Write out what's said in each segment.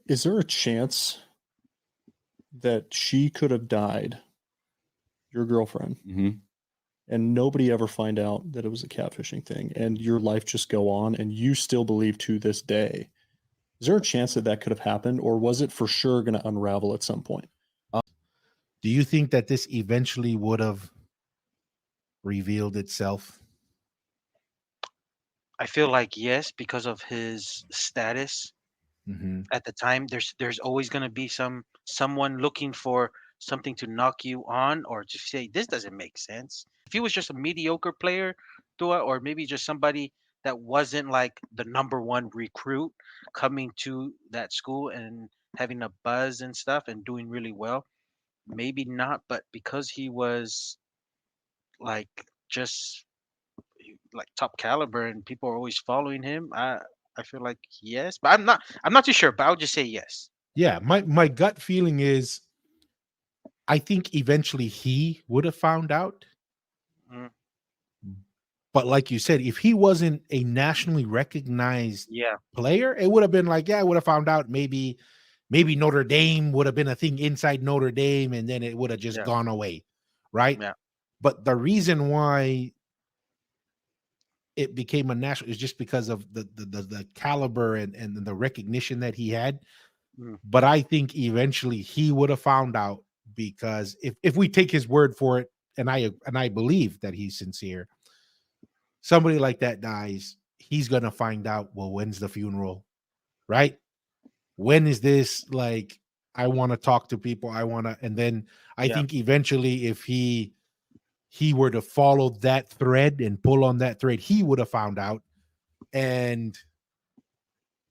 Is there a chance that she could have died, your girlfriend, Mhm. and nobody ever find out that it was a catfishing thing, and your life just go on, and you still believe to this day? Is there a chance that that could have happened, or was it for sure going to unravel at some point? Do you think that this eventually would have revealed itself? I feel like yes, because of his status Mm-hmm. at the time. There's always gonna be someone looking for something to knock you on or to say this doesn't make sense. If he was just a mediocre player, do it, or maybe just somebody that wasn't like the number one recruit coming to that school and having a buzz and stuff and doing really well, maybe not. But because he was like just like top caliber and people are always following him, I feel like yes, but I'm not too sure, but I'll just say yes. Yeah, my gut feeling is I think eventually he would have found out. Mm, But like you said, if he wasn't a nationally recognized yeah, player, it would have been like, yeah, I would have found out. Maybe Notre Dame would have been a thing inside Notre Dame, and then it would have just yeah, gone away, right? yeah, But the reason why it became a national is just because of the caliber and the recognition that he had. mm, But I think eventually he would have found out, because if we take his word for it, and I believe that he's sincere, somebody like that dies, he's gonna find out, well, when's the funeral, right? When is this, like, I want to talk to people, I want to, and then I yeah, think eventually if he were to follow that thread and pull on that thread, he would have found out. And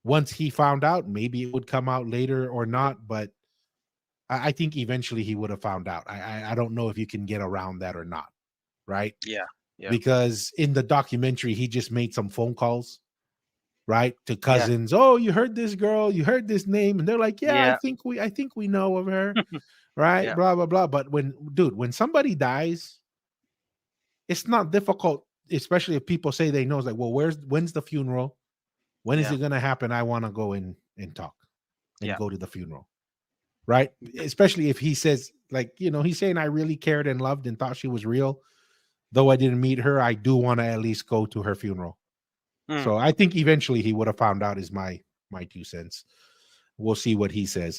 once he found out, maybe it would come out later or not, but I think eventually he would have found out. I don't know if you can get around that or not, right? yeah, yeah, Because in the documentary, he just made some phone calls, right, to yeah, cousins. Oh, you heard this girl, you heard this name, and they're like, yeah, I yeah, think we know of her, right? yeah, Blah blah blah. But when somebody dies, it's not difficult, especially if people say they know. It's like, well, when's the funeral? When is yeah, it gonna happen? I want to go in and talk and yeah, go to the funeral, right? Especially if he says, like, he's saying, I really cared and loved and thought she was real. Though I didn't meet her, I do want to at least go to her funeral. mm. So I think eventually he would have found out, is my 2 cents. We'll see what he says.